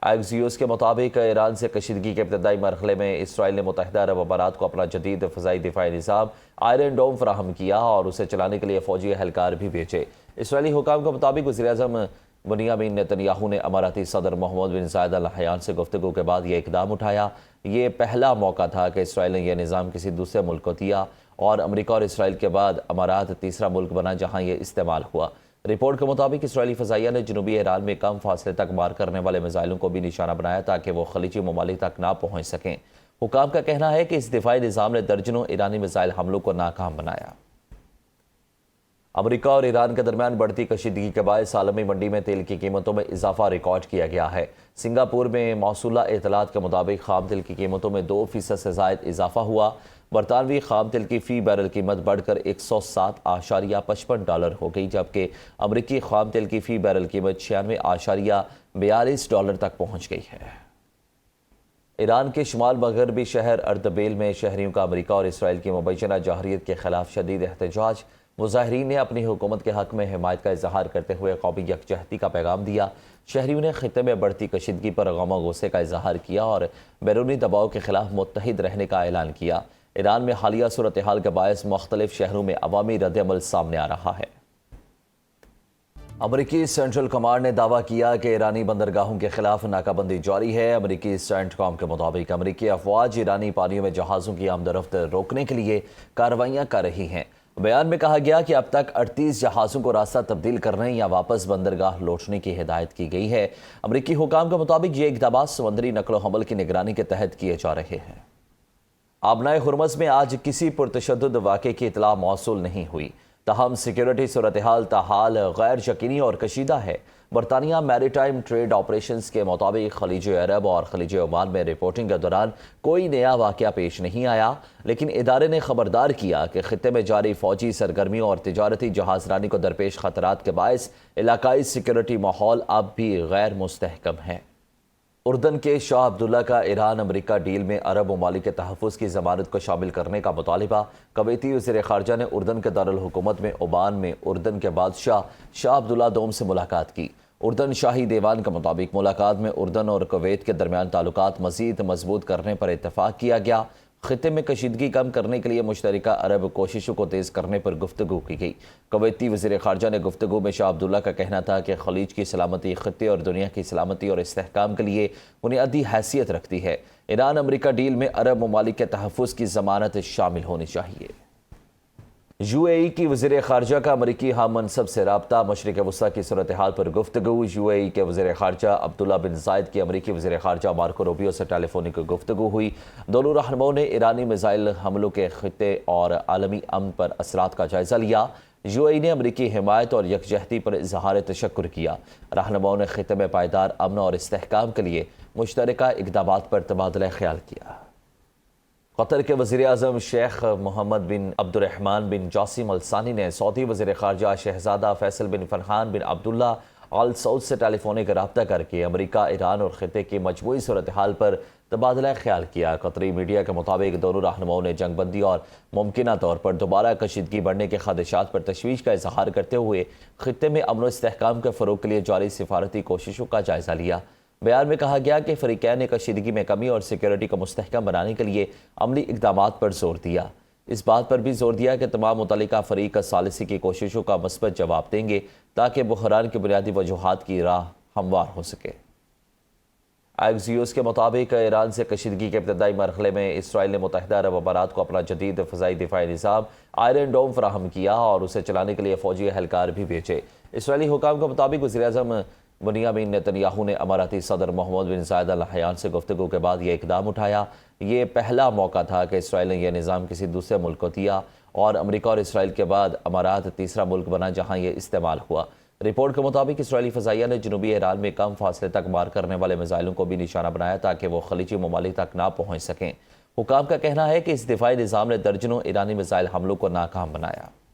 ایکزیوس کے مطابق ایران سے کشیدگی کے ابتدائی مرحلے میں اسرائیل نے متحدہ عرب امارات کو اپنا جدید فضائی دفاعی نظام آئرن ڈوم فراہم کیا اور اسے چلانے کے لیے فوجی اہلکار بھی بھیجے۔ اسرائیلی حکام کے مطابق وزیراعظم بنیامین نیتنیاہو نے اماراتی صدر محمد بن زائد ال نہیان سے گفتگو کے بعد یہ اقدام اٹھایا۔ یہ پہلا موقع تھا کہ اسرائیل نے یہ نظام کسی دوسرے ملک کو دیا اور امریکہ اور اسرائیل کے بعد امارات تیسرا ملک بنا جہاں یہ استعمال ہوا۔ رپورٹ کے مطابق اسرائیلی فضائیہ نے جنوبی ایران میں کم فاصلے تک مار کرنے والے میزائلوں کو بھی نشانہ بنایا تاکہ وہ خلیجی ممالک تک نہ پہنچ سکیں۔ حکام کا کہنا ہے کہ اس دفاعی نظام نے درجنوں ایرانی میزائل حملوں کو ناکام بنایا۔ امریکہ اور ایران کے درمیان بڑھتی کشیدگی کے باعث عالمی منڈی میں تیل کی قیمتوں میں اضافہ ریکارڈ کیا گیا ہے۔ سنگاپور میں موصولہ اطلاعات کے مطابق خام تیل کی قیمتوں میں 2% سے زائد اضافہ ہوا۔ برطانوی خام تیل کی فی بیرل قیمت بڑھ کر $107.55 ہو گئی، جبکہ امریکی خام تیل کی فی بیرل قیمت $96.42 تک پہنچ گئی ہے۔ ایران کے شمال مغربی شہر اردبیل میں شہریوں کا امریکہ اور اسرائیل کی مبینہ جارحیت کے خلاف شدید احتجاج۔ مظاہرین نے اپنی حکومت کے حق میں حمایت کا اظہار کرتے ہوئے قومی یکجہتی کا پیغام دیا۔ شہریوں نے خطے میں بڑھتی کشیدگی پر غم و غصے کا اظہار کیا اور بیرونی دباؤ کے خلاف متحد رہنے کا اعلان کیا۔ ایران میں حالیہ صورتحال کے باعث مختلف شہروں میں عوامی رد عمل سامنے آ رہا ہے۔ امریکی سینٹرل کمانڈ نے دعویٰ کیا کہ ایرانی بندرگاہوں کے خلاف ناکہ بندی جاری ہے۔ امریکی سینٹ کام کے مطابق امریکی افواج ایرانی پانیوں میں جہازوں کی آمد و رفت روکنے کے لیے کارروائیاں کر رہی ہیں۔ بیان میں کہا گیا کہ اب تک 38 جہازوں کو راستہ تبدیل کرنے یا واپس بندرگاہ لوٹنے کی ہدایت کی گئی ہے۔ امریکی حکام کے مطابق یہ اقدامات سمندری نقل و حمل کی نگرانی کے تحت کیے جا رہے ہیں۔ آبنائے ہرمز میں آج کسی پرتشدد واقعے کی اطلاع موصول نہیں ہوئی، تاہم سیکیورٹی صورتحال تاحال غیر یقینی اور کشیدہ ہے۔ برطانیہ میری ٹائم ٹریڈ آپریشنز کے مطابق خلیج عرب اور خلیج عمان میں رپورٹنگ کے دوران کوئی نیا واقعہ پیش نہیں آیا، لیکن ادارے نے خبردار کیا کہ خطے میں جاری فوجی سرگرمیوں اور تجارتی جہاز رانی کو درپیش خطرات کے باعث علاقائی سیکیورٹی ماحول اب بھی غیر مستحکم ہے۔ اردن کے شاہ عبداللہ کا ایران امریکہ ڈیل میں عرب ممالک کے تحفظ کی ضمانت کو شامل کرنے کا مطالبہ۔ کویتی وزیر خارجہ نے اردن کے دارالحکومت میں عمان میں اردن کے بادشاہ شاہ عبداللہ دوم سے ملاقات کی۔ اردن شاہی دیوان کے مطابق ملاقات میں اردن اور کویت کے درمیان تعلقات مزید مضبوط کرنے پر اتفاق کیا گیا۔ خطے میں کشیدگی کم کرنے کے لیے مشترکہ عرب کوششوں کو تیز کرنے پر گفتگو کی گئی۔ کویتی وزیر خارجہ نے گفتگو میں شاہ عبداللہ کا کہنا تھا کہ خلیج کی سلامتی خطے اور دنیا کی سلامتی اور استحکام کے لیے بنیادی حیثیت رکھتی ہے۔ ایران امریکہ ڈیل میں عرب ممالک کے تحفظ کی ضمانت شامل ہونی چاہیے۔ یو اے ای کی وزیر خارجہ کا امریکی ہم منصب سے رابطہ، مشرق وسطیٰ کی صورتحال پر گفتگو۔ یو اے ای کے وزیر خارجہ عبداللہ بن زائد کی امریکی وزیر خارجہ مارکو روبیو سے ٹیلی فونک گفتگو ہوئی۔ دونوں رہنماؤں نے ایرانی میزائل حملوں کے خطے اور عالمی امن پر اثرات کا جائزہ لیا۔ یو اے ای نے امریکی حمایت اور یکجہتی پر اظہار تشکر کیا۔ رہنماؤں نے خطے میں پائیدار امن اور استحکام کے لیے مشترکہ اقدامات پر تبادلہ خیال کیا۔ قطر کے وزیر اعظم شیخ محمد بن عبد الرحمن بن جاسم الثانی نے سعودی وزیر خارجہ شہزادہ فیصل بن فرحان بن عبداللہ آل سعود سے ٹیلی فونک رابطہ کر کے امریکہ، ایران اور خطے کی مجموعی صورتحال پر تبادلہ خیال کیا۔ قطری میڈیا کے مطابق دونوں رہنماؤں نے جنگ بندی اور ممکنہ طور پر دوبارہ کشیدگی بڑھنے کے خدشات پر تشویش کا اظہار کرتے ہوئے خطے میں امن و استحکام کے فروغ کے لیے جاری سفارتی کوششوں کا جائزہ لیا۔ بیان میں کہا گیا کہ فریقین نے کشیدگی میں کمی اور سیکیورٹی کو مستحکم بنانے کے لیے عملی اقدامات پر زور دیا۔ اس بات پر بھی زور دیا کہ تمام متعلقہ فریق ثالثی کی کوششوں کا مثبت جواب دیں گے تاکہ بحران کی بنیادی وجوہات کی راہ ہموار ہو سکے۔ ایکزیوس کے مطابق ایران سے کشیدگی کے ابتدائی مرحلے میں اسرائیل نے متحدہ عرب امارات کو اپنا جدید فضائی دفاعی نظام آئرن ڈوم فراہم کیا اور اسے چلانے کے لیے فوجی اہلکار بھی بھیجے۔ اسرائیلی حکام کے مطابق وزیراعظم بنیامین نیتنیاہو نے اماراتی صدر محمد بن زائد ال نہیان سے گفتگو کے بعد یہ اقدام اٹھایا۔ یہ پہلا موقع تھا کہ اسرائیل نے یہ نظام کسی دوسرے ملک کو دیا اور امریکہ اور اسرائیل کے بعد امارات تیسرا ملک بنا جہاں یہ استعمال ہوا۔ رپورٹ کے مطابق اسرائیلی فضائیہ نے جنوبی ایران میں کم فاصلے تک مار کرنے والے میزائلوں کو بھی نشانہ بنایا تاکہ وہ خلیجی ممالک تک نہ پہنچ سکیں۔ حکام کا کہنا ہے کہ اس دفاعی نظام نے درجنوں ایرانی میزائل حملوں کو ناکام بنایا۔